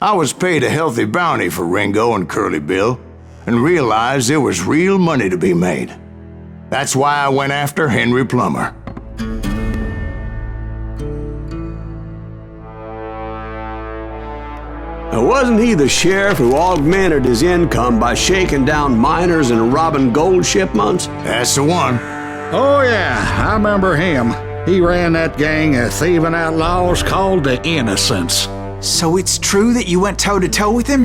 I was paid a healthy bounty for Ringo and Curly Bill, and realized there was real money to be made. That's why I went after Henry Plummer. Wasn't he the sheriff who augmented his income by shaking down miners and robbing gold shipments? That's the one. Oh yeah, I remember him. He ran that gang of thieving outlaws called the Innocents. So it's true that you went toe-to-toe with him?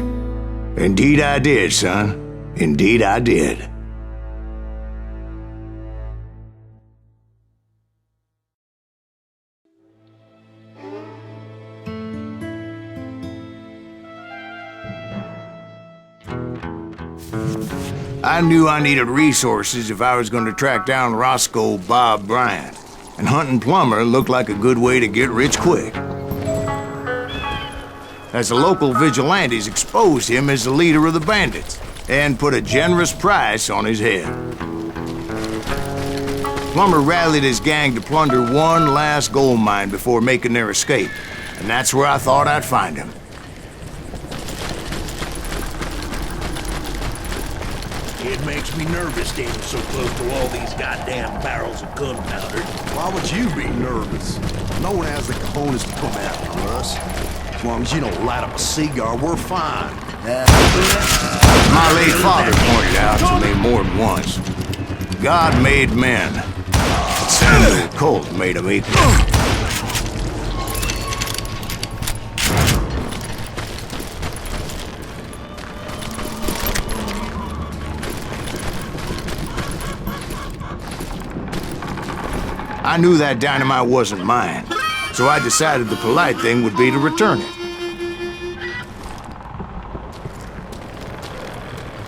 Indeed I did, son. Indeed I did. I knew I needed resources if I was going to track down Roscoe Bob Bryant, and hunting Plummer looked like a good way to get rich quick. As the local vigilantes exposed him as the leader of the bandits, and put a generous price on his head. Plummer rallied his gang to plunder one last gold mine before making their escape, and that's where I thought I'd find him. It makes me nervous standing so close to all these goddamn barrels of gunpowder. Why would you be nervous? No one has the cojones to come after us. As long as you don't light up a cigar, we're fine. My late father pointed out to me more than once. God made men, but Samuel Colt made them equal. I knew that dynamite wasn't mine, so I decided the polite thing would be to return it.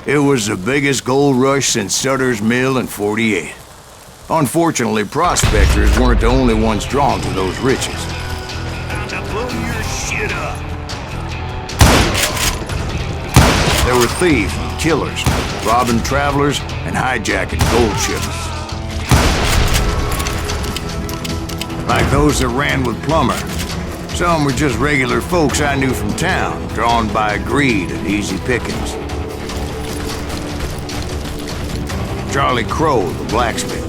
It was the biggest gold rush since Sutter's Mill in '48. Unfortunately, prospectors weren't the only ones drawn to those riches. Time to blow your shit up. There were thieves and killers, robbing travelers and hijacking gold shipments. Like those that ran with Plummer. Some were just regular folks I knew from town, drawn by greed and easy pickings. Charlie Crow, the blacksmith.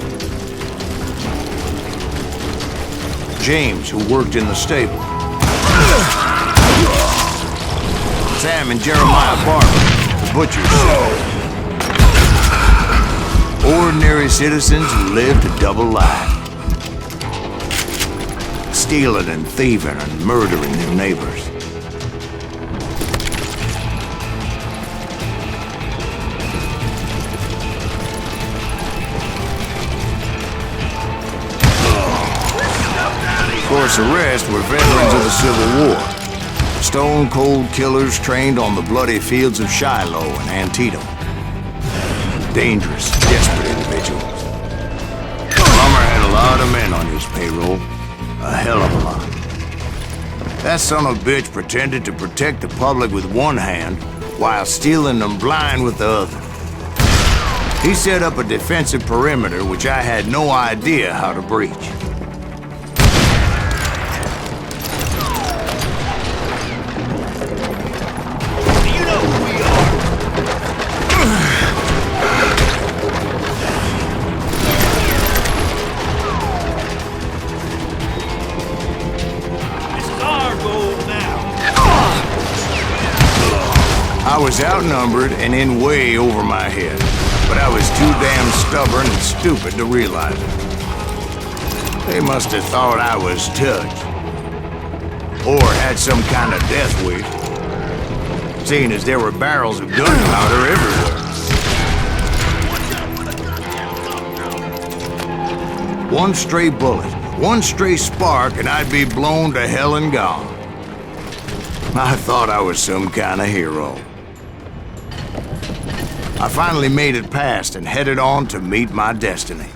James, who worked in the stable. Sam and Jeremiah Barber, the butcher's son. Ordinary citizens who lived a double life. Stealing and thieving and murdering their neighbors. Of course, the rest were veterans of the Civil War. Stone-cold killers trained on the bloody fields of Shiloh and Antietam. Dangerous, desperate individuals. Plummer had a lot of men on his payroll. A hell of a lot. That son of a bitch pretended to protect the public with one hand while stealing them blind with the other. He set up a defensive perimeter which I had no idea how to breach. You know who we are. I was outnumbered and in way over my head, but I was too damn stubborn and stupid to realize it. They must have thought I was touched, or had some kind of death wish, seeing as there were barrels of gunpowder everywhere. One stray bullet, one stray spark, and I'd be blown to hell and gone. I thought I was some kind of hero. I finally made it past and headed on to meet my destiny.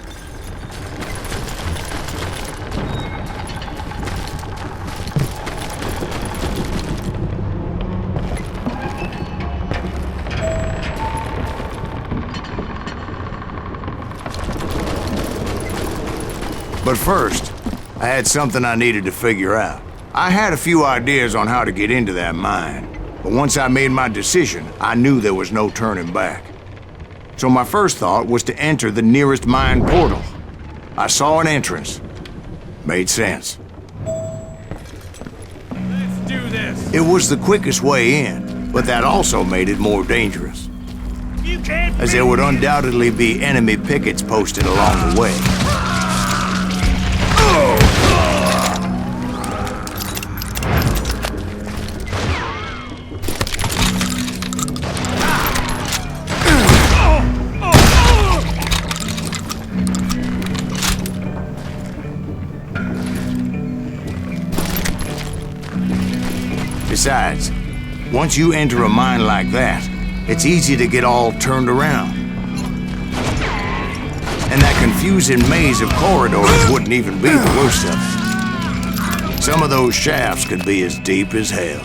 But first, I had something I needed to figure out. I had a few ideas on how to get into that mine, But once I made my decision, I knew there was no turning back. So my first thought was to enter the nearest mine portal. I saw an entrance. Made sense. Let's do this. It was the quickest way in, but that also made it more dangerous, You can't as there would undoubtedly be enemy pickets posted along the way. Besides, once you enter a mine like that, it's easy to get all turned around. And that confusing maze of corridors wouldn't even be the worst of it. Some of those shafts could be as deep as hell.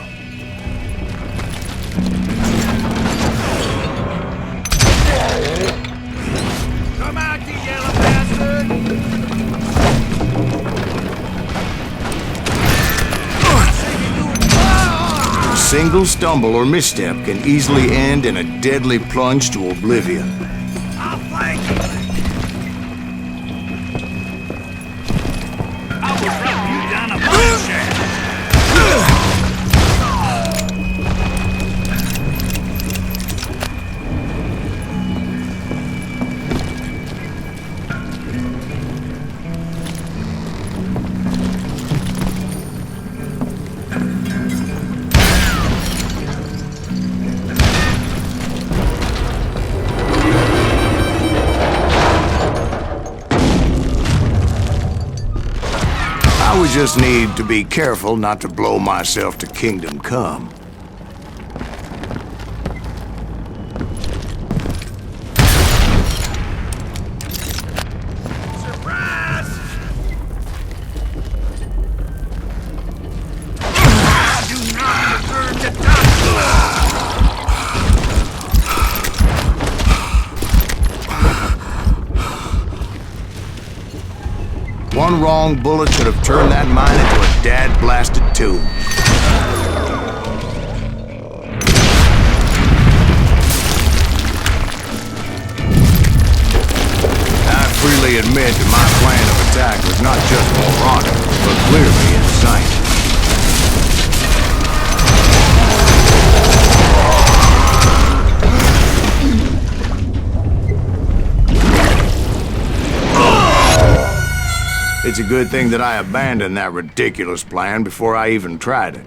come out, you yellow bastard. A single stumble or misstep can easily end in a deadly plunge to oblivion. I'll flank you. I will drop you down a mine shaft. I would just need to be careful not to blow myself to Kingdom Come. Surprise! I do not deserve to die. One wrong bullet could have turned that mine into a dad-blasted tomb. I freely admit that my plan of attack was not just moronic, but clearly insane. It's a good thing that I abandoned that ridiculous plan before I even tried it.